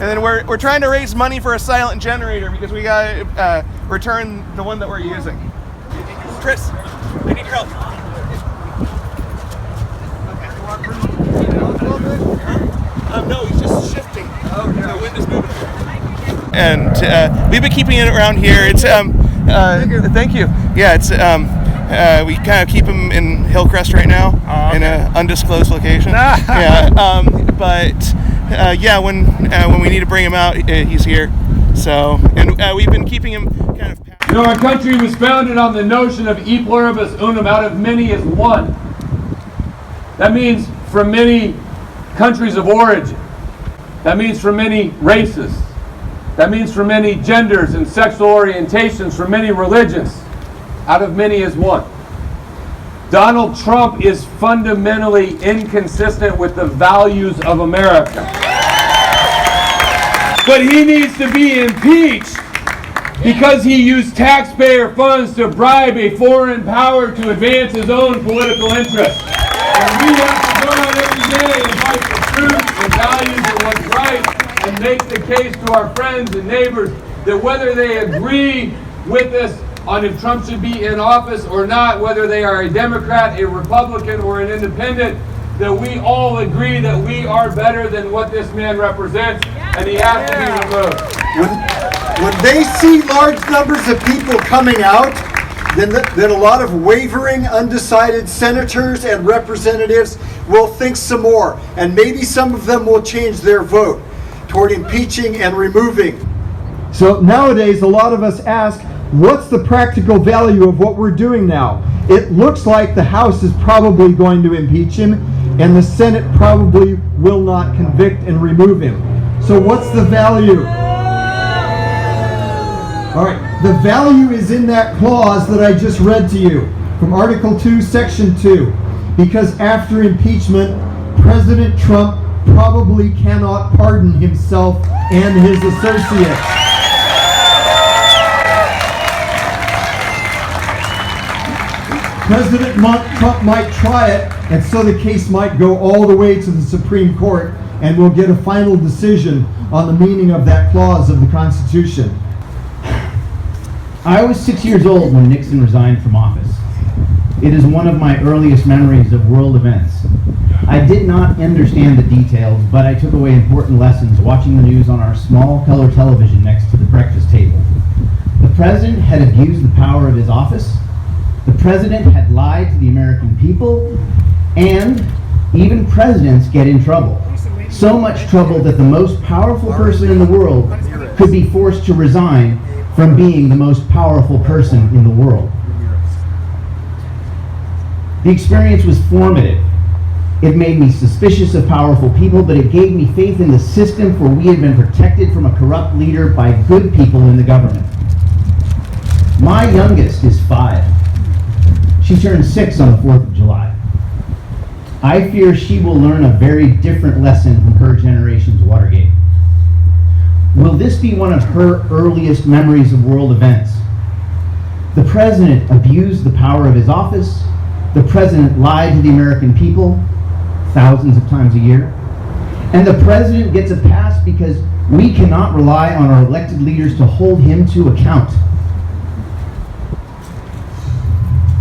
then we're trying to raise money for a silent generator because we got to return the one that we're using. Chris, I need your help. No, he's just shifting. Oh, yeah. The wind is moving. And we've been keeping it around here. It's thank you. Yeah, it's we kind of keep him in Hillcrest right now, in an undisclosed location. Yeah, but yeah, when we need to bring him out, he's here. So, and we've been keeping him kind of. You know, our country was founded on the notion of e pluribus unum, out of many is one. That means from many countries of origin. That means from many races. That means from many genders and sexual orientations, from many religions. Out of many is one. Donald Trump is fundamentally inconsistent with the values of America. But he needs to be impeached because he used taxpayer funds to bribe a foreign power to advance his own political interests. And we have to go out every day and fight for truth and values and what's right, and make the case to our friends and neighbors that whether they agree with us on if Trump should be in office or not, whether they are a Democrat, a Republican, or an independent, that we all agree that we are better than what this man represents, and he has to be removed. When they see large numbers of people coming out, then a lot of wavering, undecided senators and representatives will think some more, and maybe some of them will change their vote toward impeaching and removing. So nowadays, a lot of us ask, what's the practical value of what we're doing now? It looks like the House is probably going to impeach him, and the Senate probably will not convict and remove him. So what's the value? All right, the value is in that clause that I just read to you from Article 2, Section 2. Because after impeachment, President Trump probably cannot pardon himself and his associates. President Trump might try it, and so the case might go all the way to the Supreme Court, and we'll get a final decision on the meaning of that clause of the Constitution. I was 6 years old when Nixon resigned from office. It is one of my earliest memories of world events. I did not understand the details, but I took away important lessons watching the news on our small color television next to the breakfast table. The president had abused the power of his office. The president had lied to the American people, and even presidents get in trouble. So much trouble that the most powerful person in the world could be forced to resign from being the most powerful person in the world. The experience was formative. It made me suspicious of powerful people, but it gave me faith in the system, for we had been protected from a corrupt leader by good people in the government. My youngest is 5. She turned 6 on the 4th of July. I fear she will learn a very different lesson from her generation's Watergate. Will this be one of her earliest memories of world events? The president abused the power of his office. The president lied to the American people thousands of times a year. And the president gets a pass because we cannot rely on our elected leaders to hold him to account.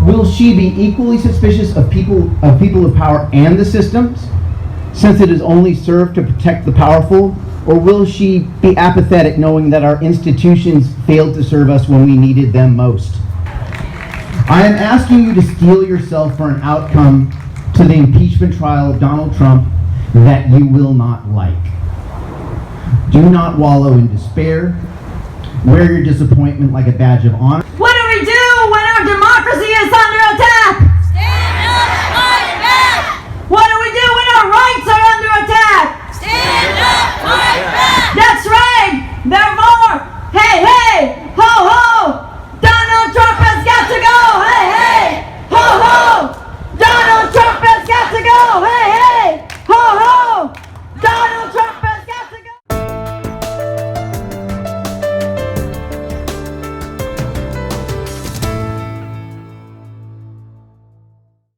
Will she be equally suspicious of people of power and the systems, since it is only served to protect the powerful? Or will she be apathetic, knowing that our institutions failed to serve us when we needed them most? I am asking you to steel yourself for an outcome to the impeachment trial of Donald Trump that you will not like. Do not wallow in despair. Wear your disappointment like a badge of honor.